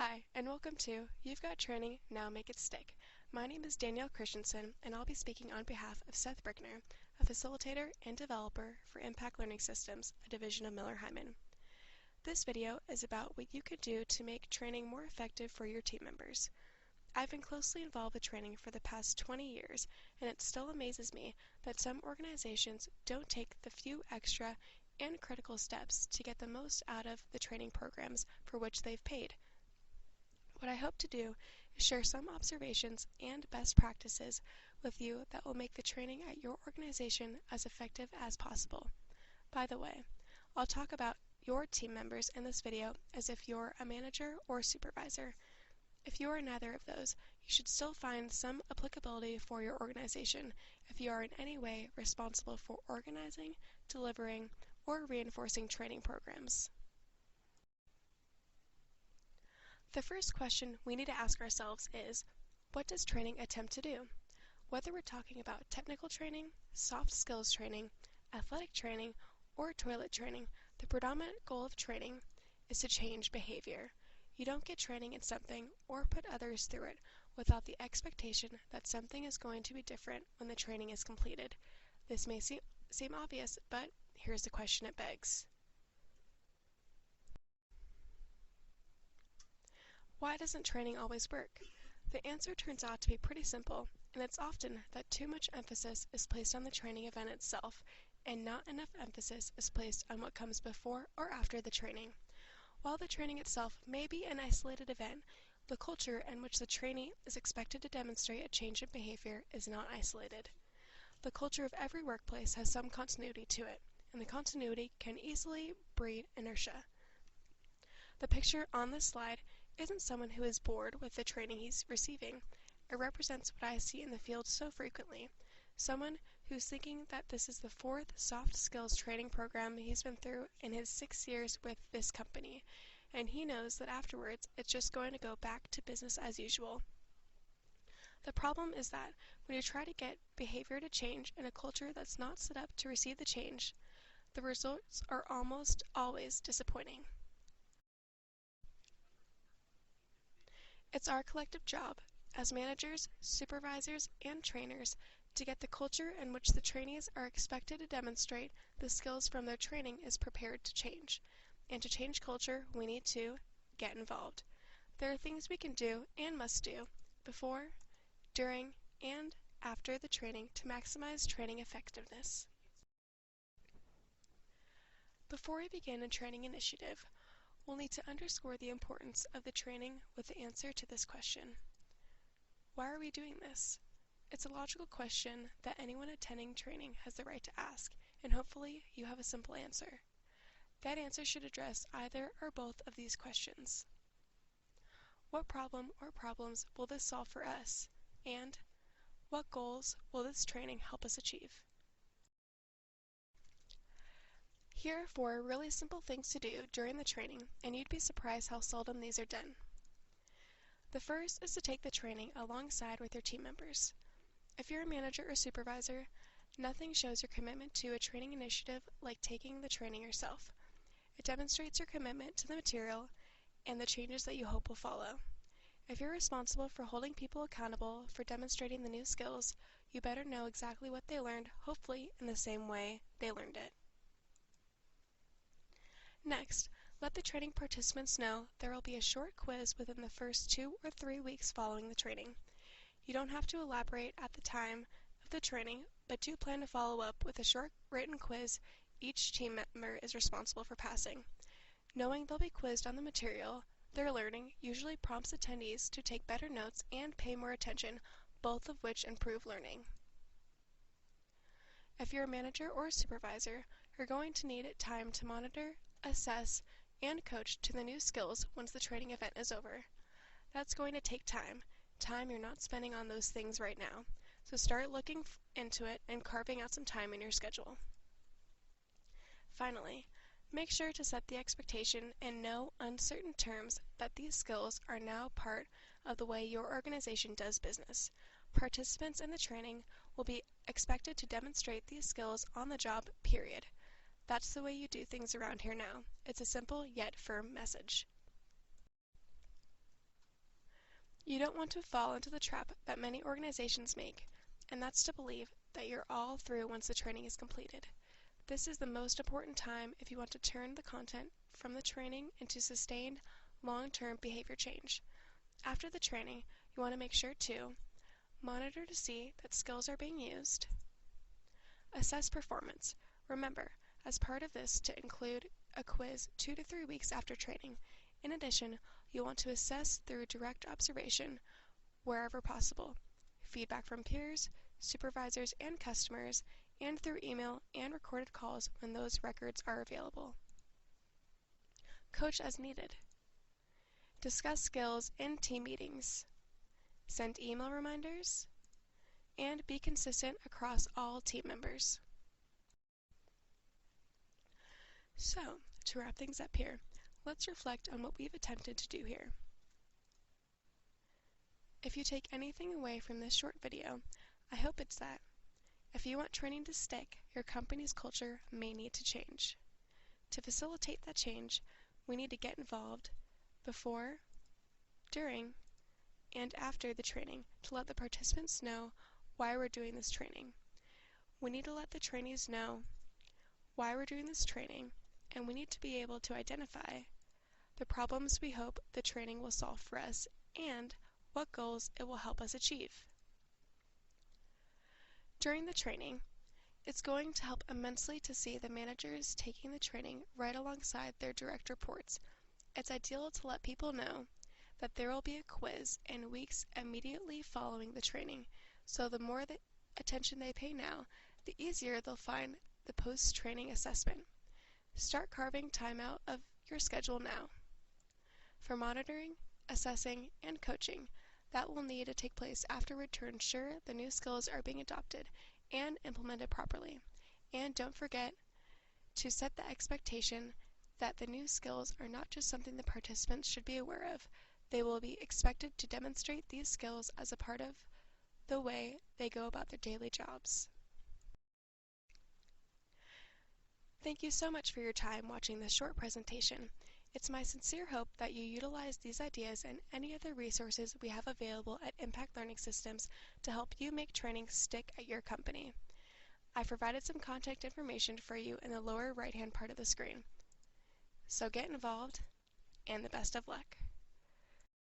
Hi, and welcome to You've Got Training, Now Make It Stick. My name is Danielle Christensen, and I'll be speaking on behalf of Seth Brickner, a facilitator and developer for Impact Learning Systems, a division of Miller Heiman. This video is about what you could do to make training more effective for your team members. I've been closely involved with training for the past 20 years, and it still amazes me that some organizations don't take the few extra and critical steps to get the most out of the training programs for which they've paid. What I hope to do is share some observations and best practices with you that will make the training at your organization as effective as possible. By the way, I'll talk about your team members in this video as if you're a manager or supervisor. If you are neither of those, you should still find some applicability for your organization if you are in any way responsible for organizing, delivering, or reinforcing training programs. The first question we need to ask ourselves is, what does training attempt to do? Whether we're talking about technical training, soft skills training, athletic training, or toilet training, the predominant goal of training is to change behavior. You don't get training in something or put others through it without the expectation that something is going to be different when the training is completed. This may seem obvious, but here's the question it begs. Why doesn't training always work? The answer turns out to be pretty simple, and it's often that too much emphasis is placed on the training event itself, and not enough emphasis is placed on what comes before or after the training. While the training itself may be an isolated event, the culture in which the trainee is expected to demonstrate a change in behavior is not isolated. The culture of every workplace has some continuity to it, and the continuity can easily breed inertia. The picture on this slide isn't someone who is bored with the training he's receiving. It represents what I see in the field so frequently. Someone who's thinking that this is the fourth soft skills training program he's been through in his 6 years with this company, and he knows that afterwards it's just going to go back to business as usual. The problem is that when you try to get behavior to change in a culture that's not set up to receive the change, the results are almost always disappointing. It's our collective job, as managers, supervisors, and trainers, to get the culture in which the trainees are expected to demonstrate the skills from their training is prepared to change. And to change culture, we need to get involved. There are things we can do and must do before, during, and after the training to maximize training effectiveness. Before we begin a training initiative, we'll need to underscore the importance of the training with the answer to this question. Why are we doing this? It's a logical question that anyone attending training has the right to ask, and hopefully you have a simple answer. That answer should address either or both of these questions. What problem or problems will this solve for us? And what goals will this training help us achieve? Here are 4 really simple things to do during the training, and you'd be surprised how seldom these are done. The first is to take the training alongside with your team members. If you're a manager or supervisor, nothing shows your commitment to a training initiative like taking the training yourself. It demonstrates your commitment to the material and the changes that you hope will follow. If you're responsible for holding people accountable for demonstrating the new skills, you better know exactly what they learned, hopefully in the same way they learned it. Next, let the training participants know there will be a short quiz within the first 2 or 3 weeks following the training. You don't have to elaborate at the time of the training, but do plan to follow up with a short written quiz each team member is responsible for passing. Knowing they'll be quizzed on the material they're learning usually prompts attendees to take better notes and pay more attention, both of which improve learning. If you're a manager or a supervisor, you're going to need time to monitor, assess, and coach to the new skills once the training event is over. That's going to take time you're not spending on those things right now, so start looking into it and carving out some time in your schedule. Finally, make sure to set the expectation in no uncertain terms that these skills are now part of the way your organization does business. Participants in the training will be expected to demonstrate these skills on the job, period. That's the way you do things around here now. It's a simple yet firm message. You don't want to fall into the trap that many organizations make, and that's to believe that you're all through once the training is completed. This is the most important time if you want to turn the content from the training into sustained, long-term behavior change. After the training, you want to make sure to monitor to see that skills are being used, assess performance. Remember, as part of this, to include a quiz 2 to 3 weeks after training. In addition, you'll want to assess through direct observation wherever possible, feedback from peers, supervisors, and customers, and through email and recorded calls when those records are available. Coach as needed. Discuss skills in team meetings. Send email reminders, and be consistent across all team members. So, to wrap things up here, let's reflect on what we've attempted to do here. If you take anything away from this short video, I hope it's that if you want training to stick, your company's culture may need to change. To facilitate that change, we need to get involved before, during, and after the training to let the participants know why we're doing this training. We need to let the trainees know why we're doing this training, and we need to be able to identify the problems we hope the training will solve for us and what goals it will help us achieve. During the training, it's going to help immensely to see the managers taking the training right alongside their direct reports. It's ideal to let people know that there will be a quiz in weeks immediately following the training, so the more attention they pay now, the easier they'll find the post-training assessment. Start carving time out of your schedule now. For monitoring, assessing, and coaching, that will need to take place afterward to ensure the new skills are being adopted and implemented properly. And don't forget to set the expectation that the new skills are not just something the participants should be aware of. They will be expected to demonstrate these skills as a part of the way they go about their daily jobs. Thank you so much for your time watching this short presentation. It's my sincere hope that you utilize these ideas and any other resources we have available at Impact Learning Systems to help you make training stick at your company. I've provided some contact information for you in the lower right-hand part of the screen. So get involved, and the best of luck.